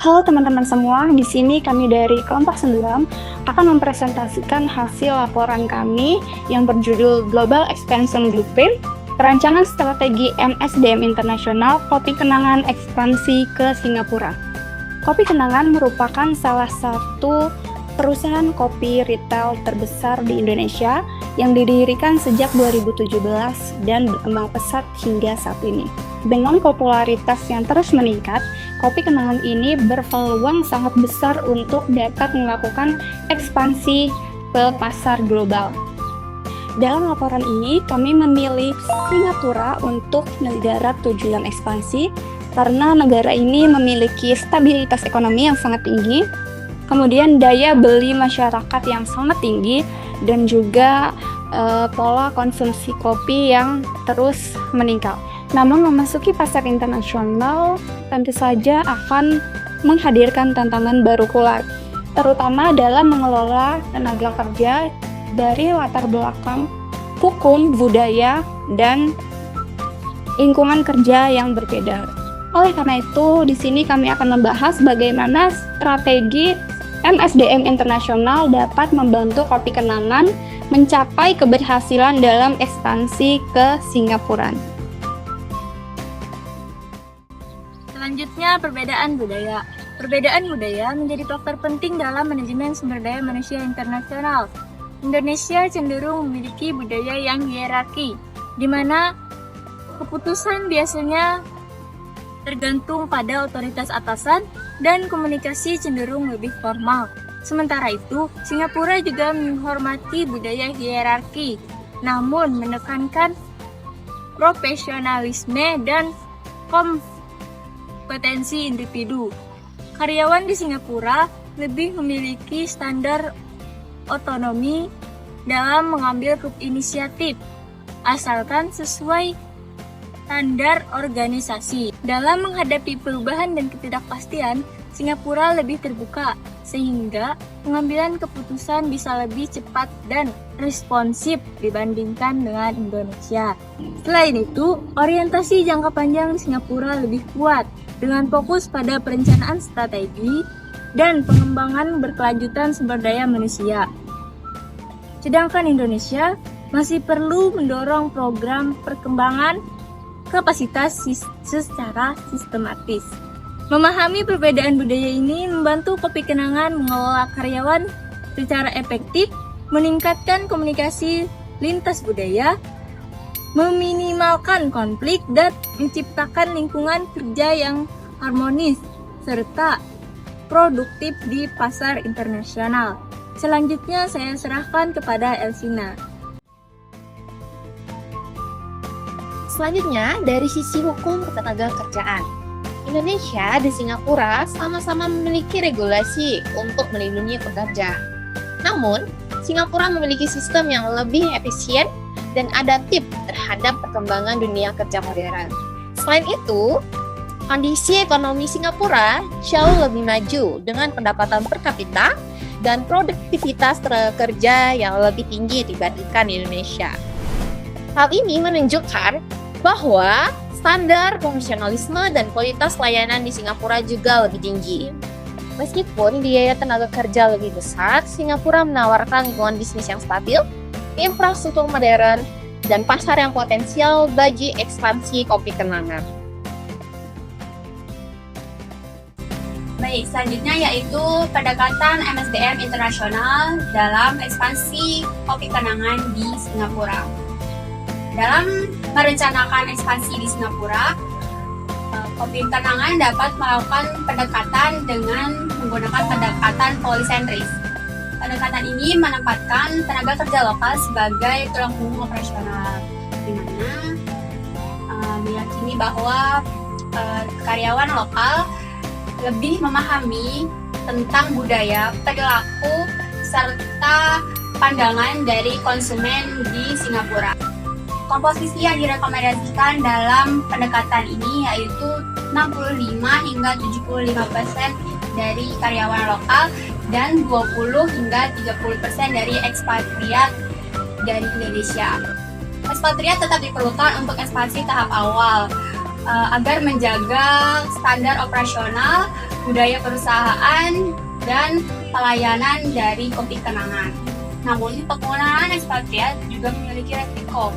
Halo teman-teman semua, di sini kami dari Kompas 9 akan mempresentasikan hasil laporan kami yang berjudul Global Expansion Blueprint, Perancangan Strategi MSDM Internasional Kopi Kenangan Ekspansi ke Singapura. Kopi Kenangan merupakan salah satu perusahaan kopi retail terbesar di Indonesia yang didirikan sejak 2017 dan berkembang pesat hingga saat ini. Dengan popularitas yang terus meningkat, Kopi Kenangan ini berpeluang sangat besar untuk dapat melakukan ekspansi ke pasar global. Dalam laporan ini, kami memilih Singapura untuk negara tujuan ekspansi karena negara ini memiliki stabilitas ekonomi yang sangat tinggi, kemudian daya beli masyarakat yang sangat tinggi, dan juga pola konsumsi kopi yang terus meningkat. Namun memasuki pasar internasional tentu saja akan menghadirkan tantangan baru pula, terutama dalam mengelola tenaga kerja dari latar belakang hukum, budaya, dan lingkungan kerja yang berbeda. Oleh karena itu, di sini kami akan membahas bagaimana strategi MSDM internasional dapat membantu Kopi Kenangan mencapai keberhasilan dalam ekspansi ke Singapura. Selanjutnya, perbedaan budaya. Perbedaan budaya menjadi faktor penting dalam manajemen sumber daya manusia internasional. Indonesia cenderung memiliki budaya yang hierarki, di mana keputusan biasanya tergantung pada otoritas atasan dan komunikasi cenderung lebih formal. Sementara itu, Singapura juga menghormati budaya hierarki, namun menekankan profesionalisme dan kompetensi individu. Karyawan di Singapura lebih memiliki standar otonomi dalam mengambil inisiatif, asalkan sesuai standar organisasi. Dalam menghadapi perubahan dan ketidakpastian, Singapura lebih terbuka, sehingga pengambilan keputusan bisa lebih cepat dan responsif dibandingkan dengan Indonesia. Selain itu, orientasi jangka panjang Singapura lebih kuat, dengan fokus pada perencanaan strategi dan pengembangan berkelanjutan sumber daya manusia. Sedangkan Indonesia masih perlu mendorong program perkembangan kapasitas secara sistematis. Memahami perbedaan budaya ini membantu Kopi Kenangan mengelola karyawan secara efektif, meningkatkan komunikasi lintas budaya, meminimalkan konflik, dan menciptakan lingkungan kerja yang harmonis serta produktif di pasar internasional. Selanjutnya saya serahkan kepada Elsina. Selanjutnya, dari sisi hukum ketenagakerjaan. Indonesia dan Singapura sama-sama memiliki regulasi untuk melindungi pekerja. Namun, Singapura memiliki sistem yang lebih efisien dan adaptif terhadap perkembangan dunia kerja modern. Selain itu, kondisi ekonomi Singapura jauh lebih maju dengan pendapatan per kapita dan produktivitas kerja yang lebih tinggi dibandingkan Indonesia. Hal ini menunjukkan bahwa standar profesionalisme dan kualitas layanan di Singapura juga lebih tinggi. Meskipun biaya tenaga kerja lebih besar, Singapura menawarkan lingkungan bisnis yang stabil, infrastruktur modern, dan pasar yang potensial bagi ekspansi Kopi Kenangan. Baik, selanjutnya yaitu pendekatan MSDM internasional dalam ekspansi Kopi Kenangan di Singapura. Dalam merencanakan ekspansi di Singapura, Kopi Kenangan dapat melakukan pendekatan dengan menggunakan pendekatan polisentris. Pendekatan ini menempatkan tenaga kerja lokal sebagai tulang punggung operasional, di mana meyakini bahwa karyawan lokal lebih memahami tentang budaya, perilaku, serta pandangan dari konsumen di Singapura. Komposisi yang direkomendasikan dalam pendekatan ini yaitu 65 hingga 75% dari karyawan lokal dan 20 hingga 30% dari ekspatriat dari Indonesia. Ekspatriat tetap diperlukan untuk ekspansi tahap awal, agar menjaga standar operasional, budaya perusahaan, dan pelayanan dari Kopi Kenangan. Namun, penggunaan ekspatriat juga memiliki resiko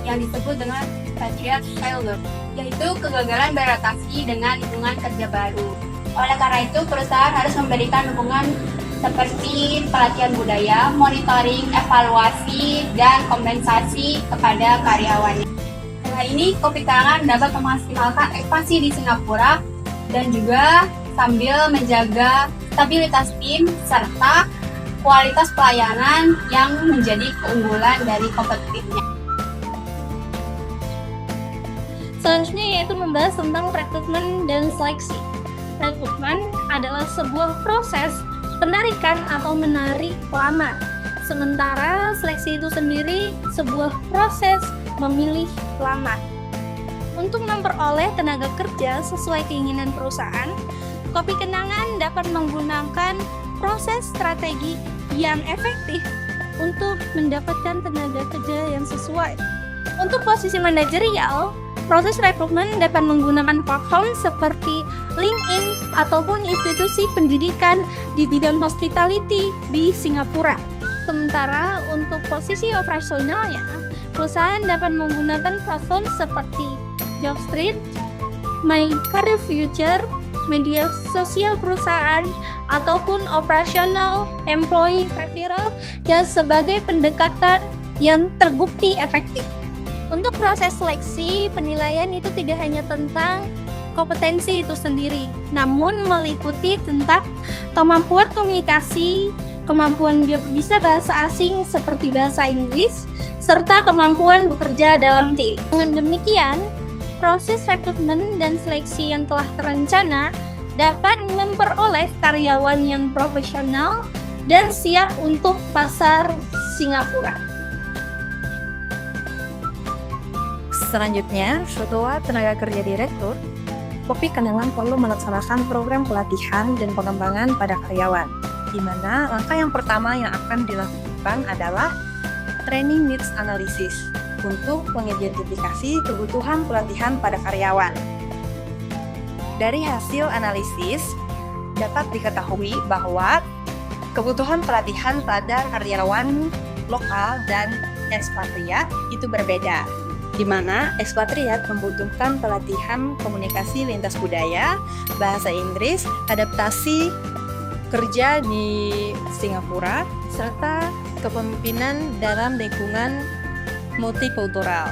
yang disebut dengan expatriate failure, yaitu kegagalan beradaptasi dengan lingkungan kerja baru. Oleh karena itu, perusahaan harus memberikan dukungan seperti pelatihan budaya, monitoring, evaluasi, dan kompensasi kepada karyawannya. Setelah ini, Kopi Kenangan dapat memaksimalkan ekspansi di Singapura dan juga sambil menjaga stabilitas tim serta kualitas pelayanan yang menjadi keunggulan dari kompetitifnya. Selanjutnya yaitu membahas tentang rekrutmen dan seleksi. Rekrutmen adalah sebuah proses penarikan atau menarik pelamar. Sementara seleksi itu sendiri sebuah proses memilih pelamar. Untuk memperoleh tenaga kerja sesuai keinginan perusahaan, Kopi Kenangan dapat menggunakan proses strategi yang efektif untuk mendapatkan tenaga kerja yang sesuai. Untuk posisi manajerial, proses rekrutmen dapat menggunakan platform seperti LinkedIn ataupun institusi pendidikan di bidang hospitality di Singapura. Sementara untuk posisi operasionalnya, perusahaan dapat menggunakan platform seperti Jobstreet, My Career Future, media sosial perusahaan, ataupun operasional employee referral yang sebagai pendekatan yang terbukti efektif. Untuk proses seleksi, penilaian itu tidak hanya tentang kompetensi itu sendiri, namun meliputi tentang kemampuan komunikasi, kemampuan bisa bahasa asing seperti bahasa Inggris, serta kemampuan bekerja dalam tim. Dengan demikian, proses rekrutmen dan seleksi yang telah terencana dapat memperoleh karyawan yang profesional dan siap untuk pasar Singapura. Selanjutnya, setelah tenaga kerja direktur, Kopi Kenangan perlu melaksanakan program pelatihan dan pengembangan pada karyawan, di mana langkah yang pertama yang akan dilakukan adalah training needs analysis untuk mengidentifikasi kebutuhan pelatihan pada karyawan. Dari hasil analisis, dapat diketahui bahwa kebutuhan pelatihan pada karyawan lokal dan ekspatriat itu berbeda, di mana ekspatriat membutuhkan pelatihan komunikasi lintas budaya, bahasa Inggris, adaptasi kerja di Singapura, serta kepemimpinan dalam lingkungan multikultural.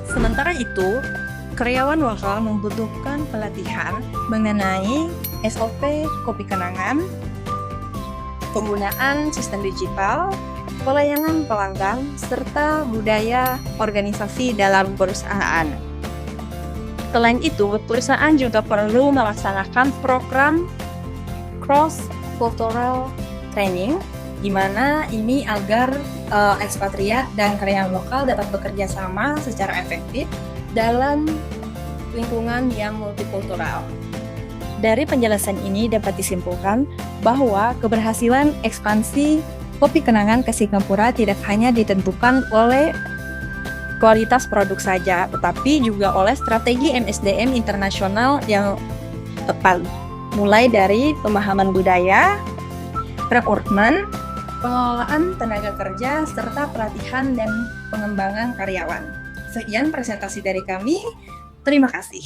Sementara itu, karyawan lokal membutuhkan pelatihan mengenai SOP Kopi Kenangan, penggunaan sistem digital, pelayanan pelanggan, serta budaya organisasi dalam perusahaan. Selain itu, perusahaan juga perlu melaksanakan program cross-cultural training, di mana ini agar ekspatriat dan karyawan lokal dapat bekerja sama secara efektif dalam lingkungan yang multikultural. Dari penjelasan ini dapat disimpulkan bahwa keberhasilan ekspansi Kopi Kenangan ke Singapura tidak hanya ditentukan oleh kualitas produk saja, tetapi juga oleh strategi MSDM internasional yang tepat, mulai dari pemahaman budaya, rekrutmen, pengelolaan tenaga kerja, serta pelatihan dan pengembangan karyawan. Sekian presentasi dari kami. Terima kasih.